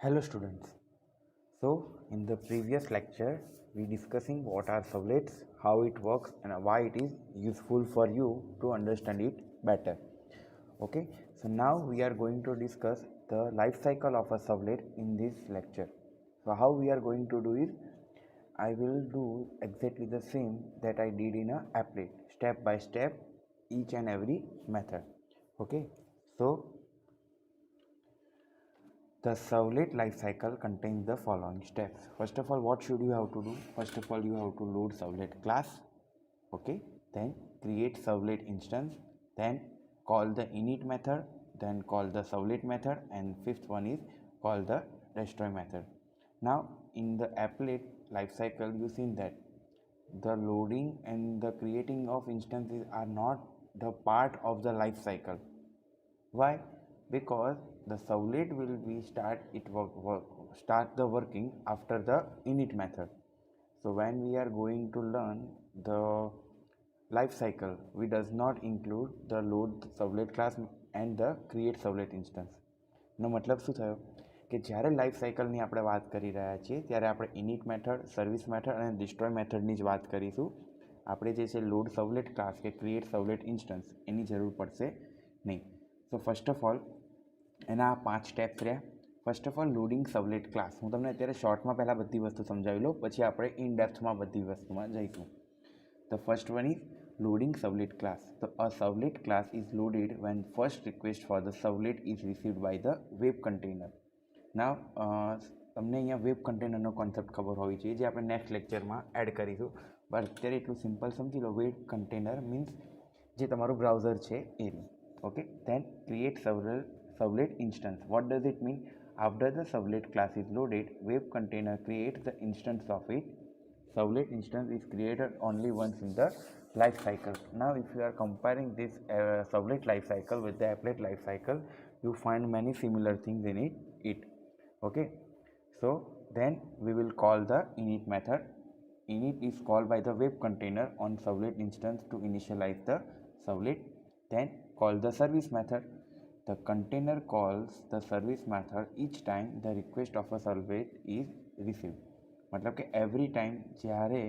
Hello students. So in the previous lecture we discussing what are servlets, how it works and why it is useful for you to understand it better. Okay, so now we are going to discuss the life cycle of a servlet in this lecture. So how we are going to do is I will do exactly the same that I did in a applet, step by step each and every method. Okay, so the servlet lifecycle contains the following steps. First of all, what should you have to do? First of all, you have to load servlet class. Okay. Then create servlet instance. Then call the init method. Then call the servlet method. And fifth one is call the destroy method. Now, in the applet lifecycle, you seen that the loading and the creating of instances are not the part of the life cycle. Why? Because the servlet will be start the working after the init method. So when we are going to learn the life cycle, we does not include the load servlet class and the create servlet instance. નો મતલબ શું થયો કે જ્યારે life સાયકલની આપણે વાત કરી રહ્યા છીએ ત્યારે આપણે ઇનિટ મેથડ, સર્વિસ મેથડ અને ડિસ્ટ્રોય મેથડની જ વાત કરીશું. આપણે જે છે લોડ સર્વલેટ ક્લાસ કે ક્રિએટ સર્વલેટ ઇન્સ્ટન્સ એની જરૂર પડશે નહીં. સો ફર્સ્ટ ઓફ ઓલ એના 5 સ્ટેપ્સ રહ્યા. First of all loading servlet class. હું તમને અત્યારે શોર્ટમાં પહેલાં બધી વસ્તુ સમજાવી લઉં, પછી આપણે ઇન ડેપ્થમાં બધી વસ્તુમાં જઈશું. The first one is loading servlet class. So a servlet class is loaded when first request for the servlet is received by the web container. Now તમને અહીંયા વેબ કન્ટેનરનો કોન્સેપ્ટ ખબર હોવી જોઈએ, જે આપણે નેક્સ્ટ લેક્ચરમાં એડ કરીશું. બટ અત્યારે એટલું સિમ્પલ સમજી લો. વેબ કન્ટેનર મીન્સ જે તમારું બ્રાઉઝર છે એ. Okay. Then create servlet instance. What does it mean? After the servlet class is loaded, web container creates the instance of it. Servlet instance is created only once in the life cycle. Now if you are comparing this servlet life cycle with the applet life cycle, you find many similar things in it. Okay, so then we will call the init method. Init is called by the web container on servlet instance to initialize the servlet. Then call the service method. The container calls the service method each time the request of a servlet is received. मतलब कि every time જ્યારે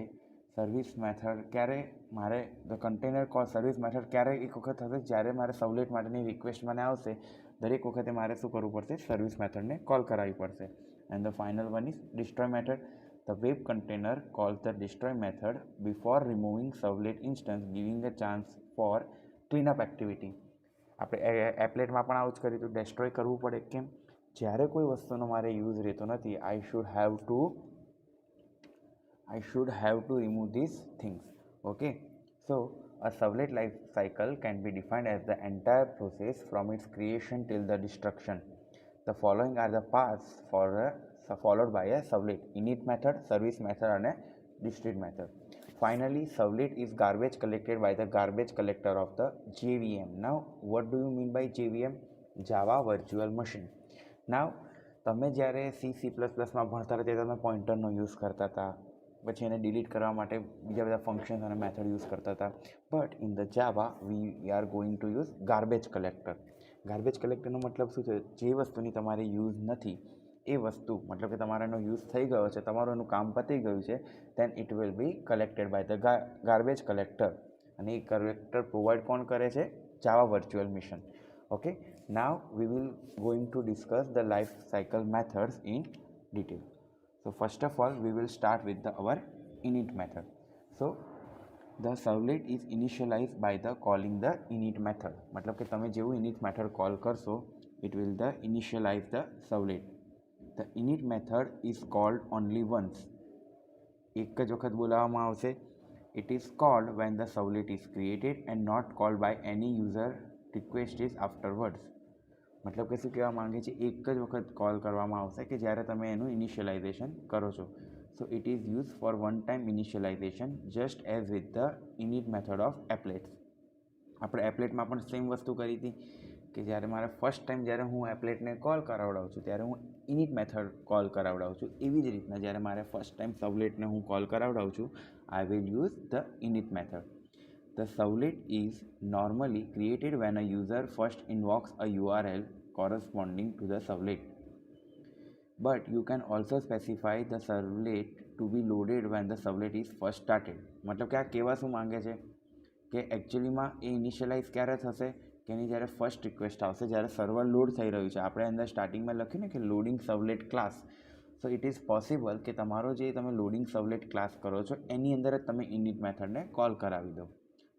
service method ક્યારે મારે the container call service method ક્યારે એક વખત હશે જ્યારે મારે સર્વલેટ માટેની રિક્વેસ્ટ મને આવશે, દરેક વખતે મારે શું કરવું પડશે? સર્વિસ મેથડને કોલ કરાવવી પડશે. And the final one is destroy method. The web container calls the destroy method before removing servlet instance, giving a chance for cleanup activity. આપણે એપ્લેટમાં પણ આવું જ કર્યું હતું. ડેસ્ટ્રોય કરવું પડે. કેમ? જ્યારે કોઈ વસ્તુનો મારે યુઝ રહેતો નથી, I should have to remove these things. Okay, so a servlet life cycle can be defined as the entire process from its creation till the destruction. The following are the paths followed by a servlet: init method, service method and a distrib method. Finally, servlet is garbage collected by the garbage collector of the JVM. Now what do you mean by JVM? Java Virtual Machine. Now તમે જ્યારે C++માં ભણતા હતા ત્યારે તમે પોઇન્ટરનો use કરતા હતા, પછી એને ડિલીટ કરવા માટે બીજા બધા ફંક્શન અને મેથડ યુઝ કરતા હતા. But in the Java we are going to use garbage collector. Garbage કલેક્ટરનો મતલબ શું છે? જે વસ્તુની તમારે યુઝ નથી એ વસ્તુ, મતલબ કે તમારો એનો યુઝ થઈ ગયો છે, તમારું એનું કામ પતી ગયું છે, then it will be collected by the garbage collector. અને એ કલેક્ટર પ્રોવાઈડ કોણ કરે છે? Java virtual machine. Okay, now we will going to discuss the life cycle methods in detail. So first of all we will start with our init method. So the servlet is initialized by the calling the init method. मतलब कि તમે જેવું init method call કરશો, it will the initialize the servlet. The init method is called only once. એક જ વખત બોલાવવામાં આવશે. It is called when the servlet is created and not called by any user request is afterwards. मतलब કે શું કહેવા માંગે છે? એક જ વખત કોલ કરવામાં આવશે કે જ્યારે તમે એનું ઇનિશિયલાઇઝેશન કરો છો. સો it is use for one time initialization just as with the init method of applets. આપણે એપ્લેટમાં પણ સેમ વસ્તુ કરી હતી કે જ્યારે મારે ફર્સ્ટ ટાઈમ જ્યારે હું એપ્લેટને કોલ કરાવડાવું છું ત્યારે હું ઇનિટ મેથડ કોલ કરાવડાવું છું. એવી જ રીતના જ્યારે મારે ફર્સ્ટ ટાઈમ સર્વલેટને હું કોલ કરાવડાવું છું, I will use the init method. The servlet is normally created when a user first invokes a URL corresponding to the servlet. but you can also specify the servlet to be loaded when the servlet is first started. મતલબ કે આ કહેવા શું માંગે છે કે એકચ્યુઅલીમાં એ initialize ક્યારે થશે કે એની જ્યારે ફર્સ્ટ રિક્વેસ્ટ આવશે, જ્યારે સર્વર લોડ થઈ રહ્યું છે. આપણે અંદર સ્ટાર્ટિંગમાં લખ્યું ને કે loading servlet class. So it is possible કે તમારો જે તમે લોડિંગ સર્વલેટ ક્લાસ કરો છો એની અંદર જ તમે ઇનિટ મેથડને કોલ કરાવી દો.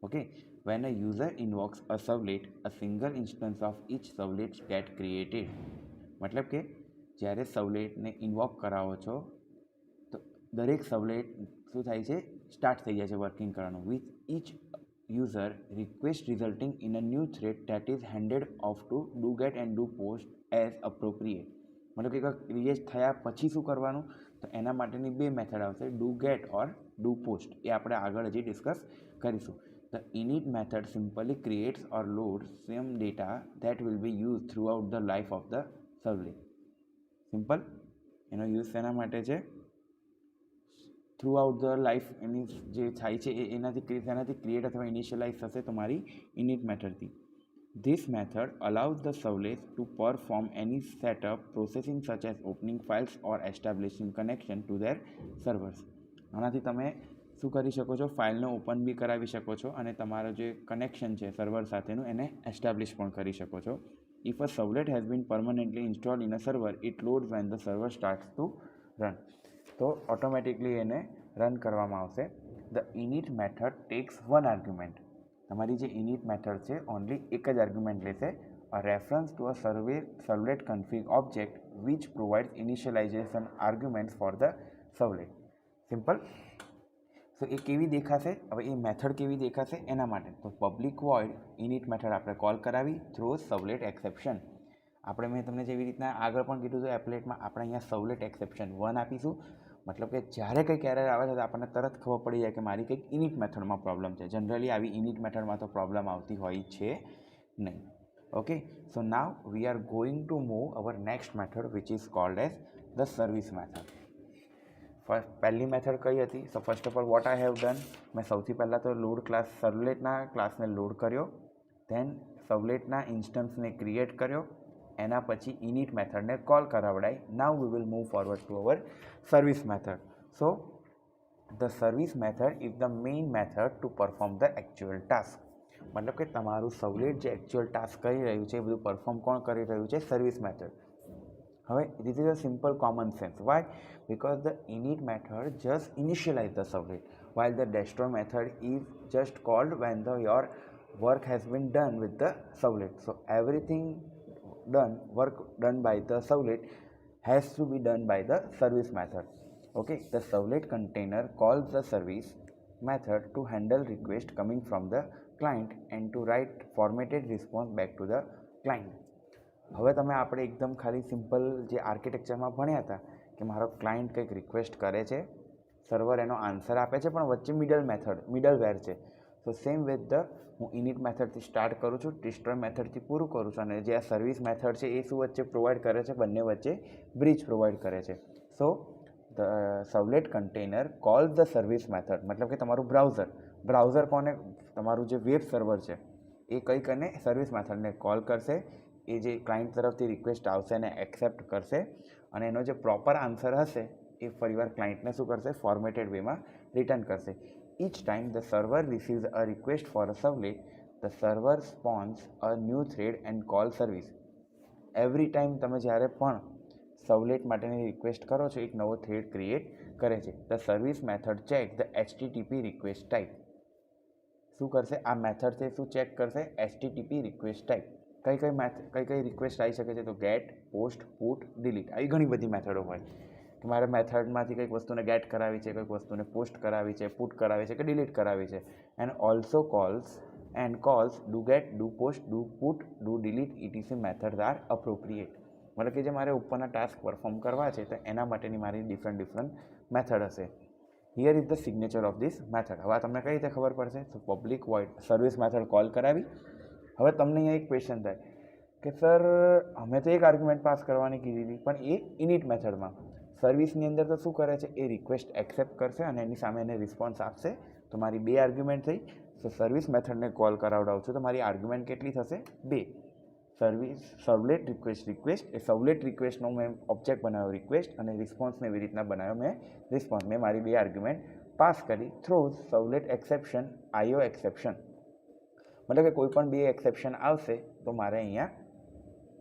Okay, when a user invokes a servlet, a single instance of each servlet get created. મતલબ કે જ્યારે સર્વલેટને ઇન્વોક કરાવો છો તો દરેક સર્વલેટ શું થાય છે, સ્ટાર્ટ થઈ જાય છે વર્કિંગ કરવાનું. With each user request resulting in a new thread that is handed off to do get and do post as appropriate. મતલબ કે ક્રિએટ થયા પછી શું કરવાનું, તો એના માટેની બે મેથડ આવશે, do get or do post. એ આપણે આગળ હજી ડિસ્કસ કરીશું. The init method simply creates or loads some data that will be used throughout the life of the servlet. Simple. એનો યુઝ શેના માટે છે, થ્રુઆઉટ ધ લાઈફ એની જે થાય છે એનાથી ક્રિએટ અથવા ઇનિશિયલાઇઝ થશે તમારી init મેથડથી. This method allows the servlet to perform any setup processing such as opening files or establishing connection to their servers. આનાથી તમે શું કરી શકો છો, ફાઇલને ઓપન બી કરાવી શકો છો અને તમારો જે કનેક્શન છે સર્વર સાથેનું એને એસ્ટાબ્લિશ પણ કરી શકો છો. If a servlet has been permanently installed in a server it loads when the server starts to run. તો ઓટોમેટિકલી એને રન કરવામાં આવશે. The init method takes one argument. તમારી જે ઇનિટ મેથડ છે ઓનલી એક જ આર્ગ્યુમેન્ટ લેશે, a reference to a servlet config object which provides initialization argument for the servlet. Simple. તો એ કેવી દેખાશે, હવે એ મેથડ કેવી દેખાશે એના માટે તો પબ્લિક વોઇડ ઇનિટ મેથડ આપણે કોલ કરાવી થ્રુ સર્વલેટ એક્સેપ્શન. આપણે મેં તમને જેવી રીતના આગળ પણ કીધું હતું એપ્લેટમાં, આપણે અહીંયા સર્વલેટ એક્સેપ્શન 1 આપીશું. મતલબ કે જ્યારે કંઈક એરર આવે છે તો આપણને તરત ખબર પડી જાય કે મારી કંઈક ઇનિટ મેથડમાં પ્રોબ્લેમ છે. જનરલી આવી ઇનિટ મેથડમાં તો પ્રોબ્લેમ આવતી હોય છે નહીં. Okay, so now V are going to move hour next method which is called as the service method. પહેલી મેથડ કઈ હતી? So first of all what I have done, મેં સૌથી પહેલાં તો લોડ ક્લાસ સર્વલેટના ક્લાસને લોડ કર્યો, ધેન સર્વલેટના ઇન્સ્ટન્સને ક્રિએટ કર્યો, એના પછી ઇનિટ મેથડને કોલ કરાવડાઈ. Now we will move forward to our service method. So the service method is the main method to perform the actual task. મતલબ કે તમારું સર્વલેટ જે એકચ્યુઅલ ટાસ્ક કરી રહ્યું છે એ બધું પરફોર્મ કોણ કરી રહ્યું છે? Service method. હવે this is a simple common sense. Why? Because the init method just initialize the servlet, while the destroy method is just called when your work has been done with the servlet. So everything work done by the servlet has to be done by the service method. Okay, the servlet container calls the service method to handle request coming from the client and to write formatted response back to the client. હવે તમે આપણે એકદમ ખાલી simple જે આર્કિટેક્ચરમાં ભણ્યા હતા કે મારો ક્લાયન્ટ કંઈક રિક્વેસ્ટ કરે છે, સર્વર એનો આન્સર આપે છે, પણ વચ્ચે મિડલવેર છે. સો સેમ વિથ ધ હું ઇનિટ મેથડથી સ્ટાર્ટ કરું છું, ડિસ્ટ્રોય મેથડથી પૂરું કરું છું, અને જે આ સર્વિસ મેથડ છે એ શું વચ્ચે પ્રોવાઈડ કરે છે? બંને વચ્ચે બ્રિજ પ્રોવાઈડ કરે છે. So the servlet container call the service method. મતલબ કે તમારું બ્રાઉઝર કોને, તમારું જે વેબ સર્વર છે એ કંઈક અને સર્વિસ મેથડને કોલ કરશે. એ જે ક્લાયન્ટ તરફથી રિક્વેસ્ટ આવશે એને એક્સેપ્ટ કરશે અને એનો જે પ્રોપર આન્સર હશે એ ફરીવાર ક્લાયન્ટને શું કરશે? ફોર્મેટેડ વેમાં રિટર્ન કરશે. Each time the server receives a request for a servlet, the server spawns a new thread and call service. Every time તમે જ્યારે પણ સર્વલેટ માટેની રિક્વેસ્ટ કરો છો એક નવો થ્રેડ ક્રિએટ કરે છે. The service method check the HTTP request type. શું કરશે આ મેથડથી? શું ચેક કરશે? HTTP request type. કઈ રિક્વેસ્ટ આવી શકે છે? તો ગેટ, પોસ્ટ, પુટ, ડિલીટ, આવી ઘણી બધી મેથડો હોય કે મારે મેથડમાંથી કંઈક વસ્તુને ગેટ કરાવી છે, કંઈક વસ્તુને પોસ્ટ કરાવી છે, પુટ કરાવી છે કે ડિલીટ કરાવી છે. And also calls do get, do post, do put, do delete etc methods are appropriate. મતલબ કે જે મારે ઉપરના ટાસ્ક પરફોર્મ કરવા છે તો એના માટેની મારી ડિફરન્ટ મેથડ હશે. Here is the signature of this method. હવે તમને કઈ રીતે ખબર પડશે? તો public void service method call કરાવી. હવે તમને અહીંયા એક ક્વેશ્ચન થાય કે સર અમે તો એક આર્ગ્યુમેન્ટ પાસ કરવાની કીધી હતી, પણ એ ઇનિટ મેથડમાં સર્વિસની અંદર તો શું કરે છે? એ રિક્વેસ્ટ એક્સેપ્ટ કરશે અને એની સામે એને રિસ્પોન્સ આપશે. તો મારી 2 આર્ગ્યુમેન્ટ થઈ. તો સર્વિસ મેથડને કોલ કરાવડાવું છું તો મારી આર્ગ્યુમેન્ટ કેટલી થશે? 2. સર્વલેટ રિક્વેસ્ટ એ સર્વલેટ રિક્વેસ્ટનો મેં ઓબ્જેક્ટ બનાવ્યો રિક્વેસ્ટ અને રિસ્પોન્સને એવી રીતના બનાવ્યો મેં રિસ્પોન્સ. મેં મારી બે આર્ગ્યુમેન્ટ પાસ કરી થ્રુ સર્વલેટ એક્સેપ્શન આઈઓ એક્સેપ્શન. મતલબ કે કોઈ પણ બે એક્સેપ્શન આવશે તો મારે અહીંયા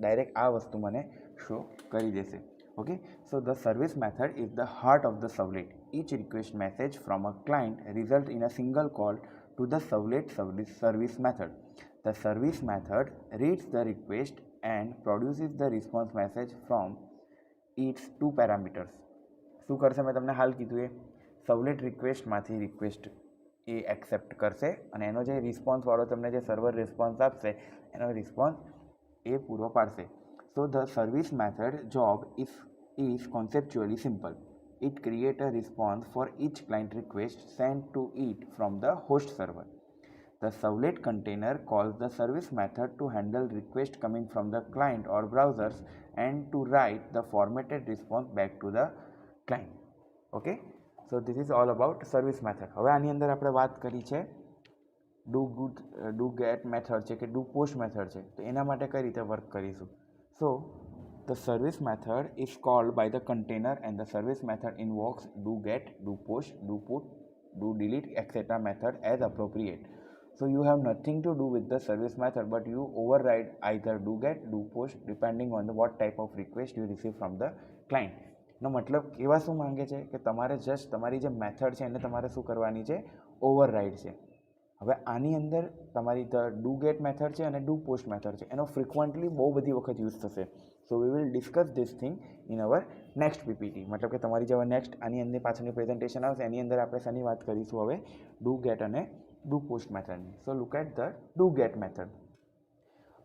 ડાયરેક્ટ આ વસ્તુ મને શો કરી દેશે. Okay, so the service method is the heart of the servlet. Each request message from a client results in a single call to the servlet service method. The service method reads the request and produces the response message from its two parameters. શું કરશે મેં તમને હાલ કીધું એ સર્વલેટ રિક્વેસ્ટમાંથી request એ accept કરશે અને એનો જે રિસ્પોન્સવાળો તમને જે સર્વર રિસ્પોન્સ આપશે એનો રિસ્પોન્સ એ પૂરો પાડશે. So the service method job is conceptually simple. It creates a response for each client request sent to it from the host server. The servlet container calls the service method to handle requests coming from the client or browsers and to write the formatted response back to the client. Okay, so this is all about service method. હવે આની અંદર આપણે વાત કરી છે do get method છે કે do post method છે, તો એના માટે કઈ રીતે વર્ક કરીશું. So the service method is called by the container and the service method invokes do get, do post, do put, do delete, etc. method as appropriate. So you have nothing to do with the service method, but you override either do get, do post depending on what type of request you receive from the client. નો મતલબ એવા શું માંગે છે કે તમારે just તમારી જે method છે એને તમારે શું કરવાની છે, ઓવરરાઇડ છે. હવે આની અંદર તમારી ડુ ગેટ મેથડ છે અને ડુ પોસ્ટ મેથડ છે એનો ફ્રિકવન્ટલી બહુ બધી વખત યુઝ થશે. So we will discuss this thing in our next PPT. મતલબ કે તમારી જેવા નેક્સ્ટ આની અંદર પાછળની પ્રેઝન્ટેશન આવશે એની અંદર આપણે શેની વાત કરીશું હવે, ડુ ગેટ અને ડુ પોસ્ટ મેથડની. So look at the do get method.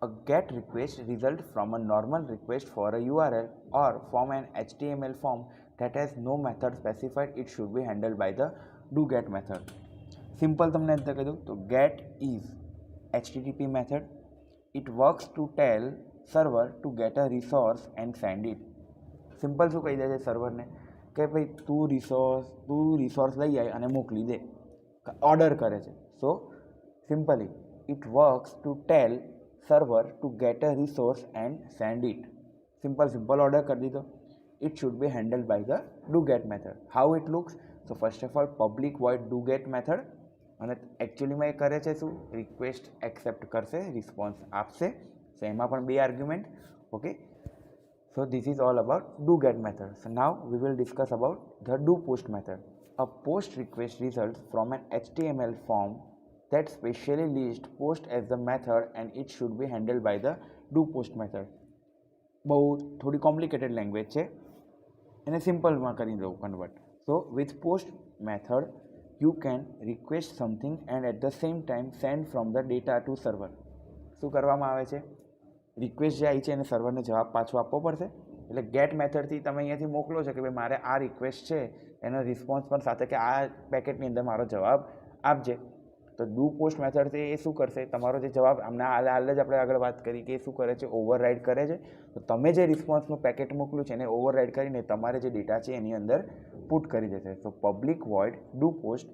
A GET request results from a normal request for a URL or from an HTML form that has no method specified. It should be handled by the doGet method. Simple તમને રીતે કહી દઉં તો get is HTTP method. It works to tell server to get a resource and send it. Simple શું કહી દે છે સર્વરને કે ભાઈ તું રિસોર્સ લઈ આવી અને મોકલી દે, ઓર્ડર કરે છે. So simply it works to tell server to get a resource and send it. Simple order कर दी तो it should be handled by the doGet method. How it looks? So first of all public void doGet method અને actually માં એ કરે છે શું, request accept કરશે, response આપશે. So એમાં પણ બે argument. Okay, so this is all about doGet method. So now we will discuss about the doPost method. A post request results from an HTML form that specially list post as the method and it should be handled by the doPost method. બહુ થોડી complicated language છે, એને સિમ્પલમાં કરી દઉં convert. So with post method you can request something and at the same time send from the data to server. શું કરવામાં આવે છે, રિક્વેસ્ટ જે આવી છે એને સર્વરને જવાબ પાછો આપવો પડશે. એટલે ગેટ મેથડથી તમે અહીંયાથી મોકલો છો કે ભાઈ મારે આ રિક્વેસ્ટ છે, એનો રિસ્પોન્સ પણ સાથે કે આ પેકેટની અંદર મારો જવાબ આપજે. તો ડુ પોસ્ટ મેથડથી એ શું કરશે, તમારો જે જવાબ આમના હાલ જ આપણે આગળ વાત કરી કે એ શું કરે છે, ઓવરરાઇડ કરે છે. તો તમે જે રિસ્પોન્સનું પેકેટ મોકલ્યું છે એને ઓવરરાઇડ કરીને તમારે જે ડેટા છે એની અંદર પુટ કરી દેશે. તો public void do post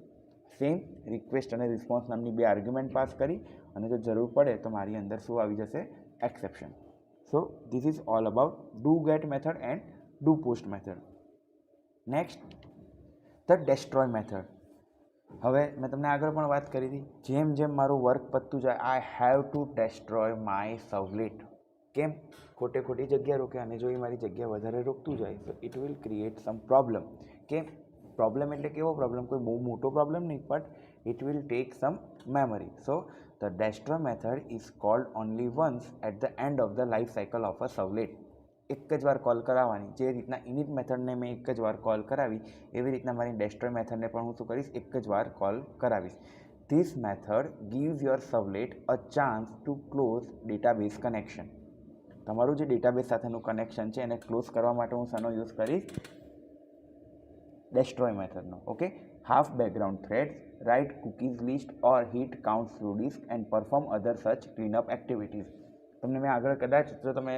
same request અને રિસ્પોન્સ નામની બે આર્ગ્યુમેન્ટ પાસ કરી અને જો જરૂર પડે તો મારી અંદર શું આવી જશે, exception. So this is all about do get method and do post method. Next the destroy method. હવે મેં તમને આગળ પણ વાત કરી હતી, જેમ જેમ મારું વર્ક પતતું જાય I have to destroy my servlet. કેમ, ખોટી જગ્યા રોકે અને જો એ મારી જગ્યા વધારે રોકતું જાય તો it will create some problem. કેમ પ્રોબ્લેમ એટલે કેવો પ્રોબ્લેમ, કોઈ બહુ મોટો પ્રોબ્લેમ નહીં, but it will take some memory. So the destroy method is called only once at the end of the life cycle of a servlet. એક જ વાર કોલ કરાવવાની. જે રીતના ઇનિટ મેથડને મેં એક જ વાર કોલ કરાવી એવી રીતના મારી ડેસ્ટ્રોય મેથડને પણ હું શું કરીશ, એક જ વાર કોલ કરાવીશ. This method gives your servlet a chance to close database connection. તમારું જે ડેટાબેઝ સાથેનું કનેક્શન છે એને ક્લોઝ કરવા માટે હું શાનો યુઝ કરીશ, ડેસ્ટ્રોય મેથડનો. Okay, half background threads, write cookies list or hit count through disk and perform other such cleanup activities. તમને મેં આગળ કદાચ જો તમે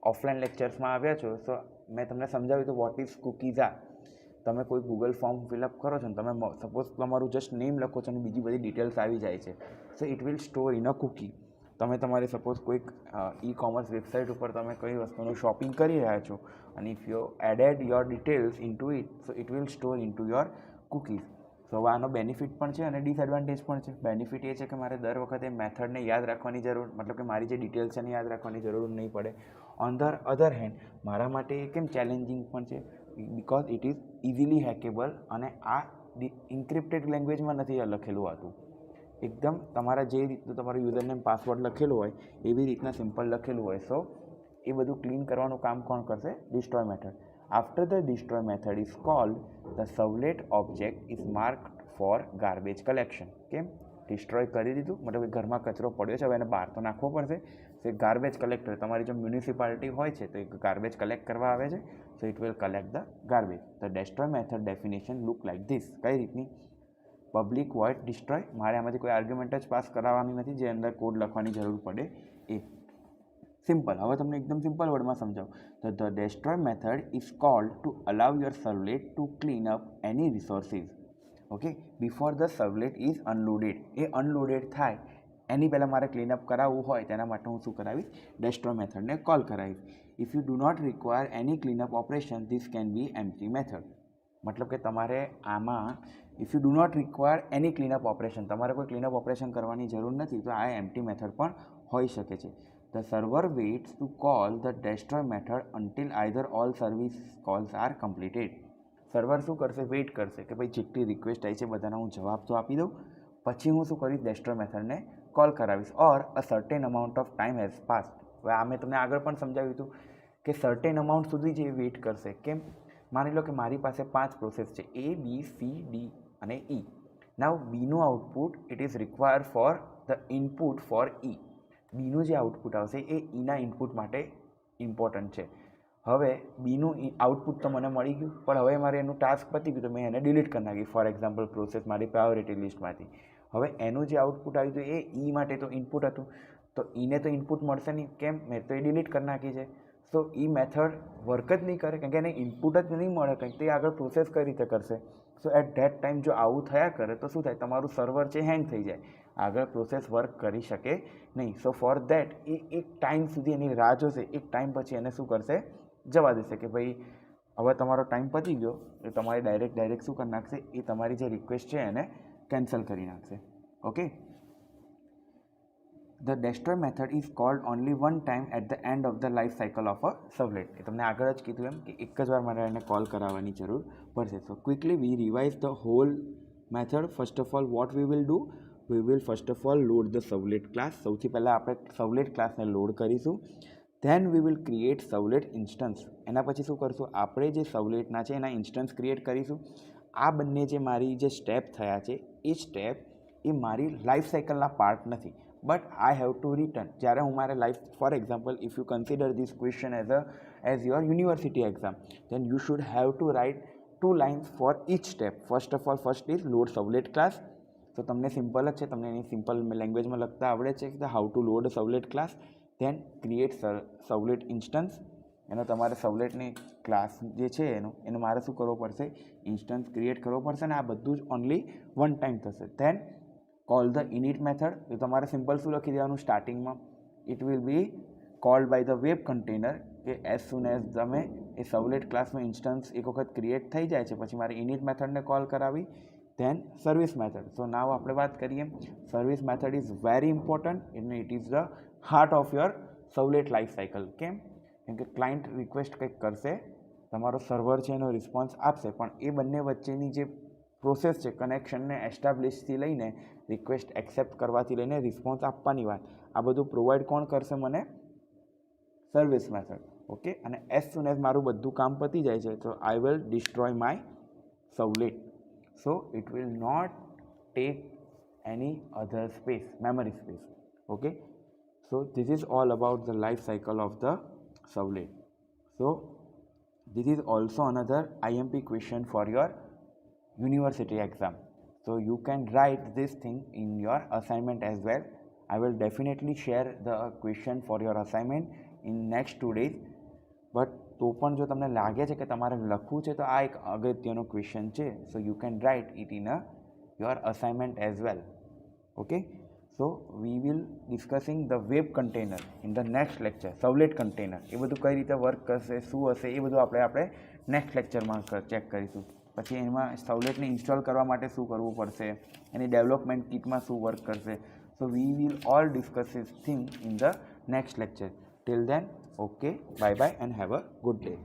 ઓફલાઈન લેક્ચર્સમાં આવ્યા છો તો મેં તમને સમજાવ્યું હતું વોટ ઇઝ કુકીઝ. આ તમે કોઈ ગૂગલ ફોર્મ ફિલઅપ કરો છો ને તમે સપોઝ તમારું જસ્ટ નેમ લખો છો અને બીજી બધી ડિટેલ્સ આવી જાય છે. So it will store in a cookie. તમે તમારી સપોઝ કોઈક ઈ-કોમર્સ વેબસાઇટ ઉપર તમે કઈ વસ્તુનું શોપિંગ કરી રહ્યા છો અને if you added your details into it, so it will store into your cookies. So હવે આનો બેનિફિટ પણ છે અને ડિસએડવાન્ટેજ પણ છે. બેનિફિટ એ છે કે મારે દર વખતે મેથડને યાદ રાખવાની જરૂર, મતલબ કે મારી જે ડિટેલ્સ છે એને યાદ રાખવાની જરૂર નહીં પડે. ઓન ધ અધર હેન્ડ મારા માટે કેમ ચેલેન્જિંગ પણ છે, બિકોઝ ઇટ ઇઝ ઇઝીલી હેકેબલ અને આ ઇન્ક્રિપ્ટેડ લેંગ્વેજમાં નથી લખેલું હતું. એકદમ તમારા જે રીતનું તમારું યુઝરનેમ પાસવર્ડ લખેલું હોય એવી રીતના સિમ્પલ લખેલું હોય. સો એ બધું ક્લીન કરવાનું કામ કોણ કરશે? Destroy method. After the destroy method is called the servlet object is marked for garbage collection. કેમ? ડિસ્ટ્રોય કરી દીધું, મતલબ કે ઘરમાં કચરો પડ્યો છે, હવે એને બહાર તો નાખવો પડશે. સો એ ગાર્બેજ કલેક્ટર, તમારી જો મ્યુનિસિપાલિટી હોય છે તો એ ગાર્બેજ કલેક્ટ કરવા આવે છે. So it will collect the garbage. The destroy method definition look like this. કઈ રીતની? Public void destroy. મારે આમાંથી કોઈ આર્ગ્યુમેન્ટ જ પાસ કરાવવાની નથી જે અંદર કોડ લખવાની જરૂર પડે એ. સિમ્પલ. હવે તમને એકદમ સિમ્પલ વર્ડમાં સમજાવું તો the destroy method is called to allow your servlet to clean up any resources. Okay, before the servlet is unloaded. એ અનલોડેડ થાય એની પહેલાં મારે ક્લીનઅપ કરાવવું હોય તેના માટે હું શું કરાવીશ? ડિસ્ટ્રોય મેથડને કોલ કરાવીશ. If you do not require any cleanup operation, this can be empty method. મતલબ કે તમારે આમાં if you do not require any cleanup operation, તમારે કોઈ ક્લીનઅપ ઓપરેશન કરવાની જરૂર નથી, તો આ એમ્પ્ટી મેથડ પણ હોઈ શકે છે. The server waits to call the destroy method until either all service calls are completed. Server શું કરશે? વેઇટ કરશે કે ભાઈ જેટલી રિક્વેસ્ટ આવી છે બધાના હું જવાબ તો આપી દઉં, પછી હું શું કરીશ? ડિસ્ટ્રોય મેથડને કોલ કરાવીશ. Or a certain amount of time has passed. હવે આ મેં તમને આગળ પણ સમજાવ્યું હતું કે સર્ટેન અમાઉન્ટ સુધી જે વેઇટ કરશે. કેમ? માની લો કે મારી પાસે 5 પ્રોસેસ છે, A, B, C, D અને E. નાવ બીનું output it is require for the input for E. બીનું જે આઉટપુટ આવશે એ Eના ઇનપુટ માટે ઇમ્પોર્ટન્ટ છે. હવે બીનું આઉટપુટ તો મને મળી ગયું, પણ હવે મારે એનું ટાસ્ક પતી ગયું તો મેં એને ડિલીટ કરી નાખી. ફોર એક્ઝામ્પલ પ્રોસેસ મારી પ્રાયોરિટી લિસ્ટમાંથી. હવે એનું જે આઉટપુટ આવ્યું હતું એ E માટે તો ઇનપુટ હતું, તો Eને તો ઇનપુટ મળશે નહીં. કેમ? મેં તો એ ડિલીટ કરી નાખી છે. સો એ મેથડ વર્ક જ નહીં કરે, કારણ કે એને ઇનપુટ જ નહીં મળે કંઈક, તે આગળ પ્રોસેસ કઈ રીતે કરશે? સો એટ ધેટ ટાઈમ જો આવું થયા કરે તો શું થાય? તમારું સર્વર છે હેંગ થઈ જાય, આગળ પ્રોસેસ વર્ક કરી શકે નહીં. સો ફોર ધેટ એ એક ટાઈમ સુધી એની રાહ જોશે. એક ટાઈમ પછી એને શું કરશે? જવા દેશે કે ભાઈ હવે તમારો ટાઈમ પતી ગયો, એ તમારે ડાયરેક્ટ શું કરી નાખશે? એ તમારી જે રિક્વેસ્ટ છે એને કેન્સલ કરી નાખશે. Okay. The destroy method is called only one time at the end of the life cycle of a servlet. એ તમને આગળ જ કીધું એમ કે એક જ વાર મારે એને કોલ કરાવવાની જરૂર પડશે. So quickly we revise the whole method. First of all what we will do? We will first of all load the servlet class. સૌથી પહેલાં આપણે સર્વલેટ ક્લાસને લોડ કરીશું. Then we will create servlet instance. એના પછી શું કરશું? આપણે જે સર્વલેટના છે એના ઇન્સ્ટન્સ ક્રિએટ કરીશું. આ બંને જે મારી જે સ્ટેપ થયા છે એ સ્ટેપ એ મારી લાઈફ સાયકલના પાર્ટ નથી, but I have to return. જ્યારે હું મારે life, for example if you consider this question as your university exam, then you should have to write 2 lines for each step. First of all first is load servlet class. તો તમને simple જ છે, તમને એની simple લેંગ્વેજમાં લખતા આવડે છે કે how to load servlet class. Then create servlet instance. એનો તમારે સર્વલેટની ક્લાસ જે છે એનું મારે શું કરવો પડશે? ઇન્સ્ટન્સ ક્રિએટ કરવો પડશે. અને આ બધું જ ઓનલી વન ટાઈમ થશે. Then call the init method. તો તમારે સિમ્પલ શું લખી દેવાનું સ્ટાર્ટિંગમાં? It will be called by the web container. કે એઝ સુન એઝ તમે એ સર્વલેટ ક્લાસનો ઇન્સ્ટન્સ એક વખત ક્રિએટ થઈ જાય છે પછી મારે ઇનિટ મેથડને કોલ કરાવી. Then service method. So now આપણે વાત કરીએ, service method is very important અને it is the heart of your servlet life cycle. કેમ? કેમ કે ક્લાયન્ટ રિક્વેસ્ટ કંઈક કરશે, તમારો સર્વર છે એનો રિસ્પોન્સ આપશે, પણ એ બંને વચ્ચેની જે પ્રોસેસ છે કનેક્શનને એસ્ટાબ્લિશથી લઈને રિક્વેસ્ટ એક્સેપ્ટ કરવાથી લઈને રિસ્પોન્સ આપવાની વાત, આ બધું પ્રોવાઈડ કોણ કરશે મને? Service method. ઓકે. અને એઝ સુન એઝ મારું બધું કામ પતી જાય છે તો I will destroy my servlet. So it will not take any other space, memory space. Okay. So this is all about the life cycle of the servlet. So this is also another IMP question for your university exam. So you can write this thing in your assignment as well. I will definitely share the question for your assignment in next 2 days. But તો પણ જો તમને લાગે છે કે તમારે લખવું છે તો આ એક અગત્યનો ક્વેશ્ચન છે. So you can write it in your assignment as well. Okay. So we will discussing the web container in the next lecture. Servlet container એ બધું કઈ રીતે વર્ક કરશે, શું હશે, એ બધું આપણે નેક્સ્ટ લેક્ચરમાં ચેક કરીશું. પછી એમાં સર્વલેટને ઇન્સ્ટોલ કરવા માટે શું કરવું પડશે, એની ડેવલપમેન્ટ કિટમાં શું વર્ક કરશે. So we will all discuss this thing in the next lecture. Till then, okay, bye bye and have a good day.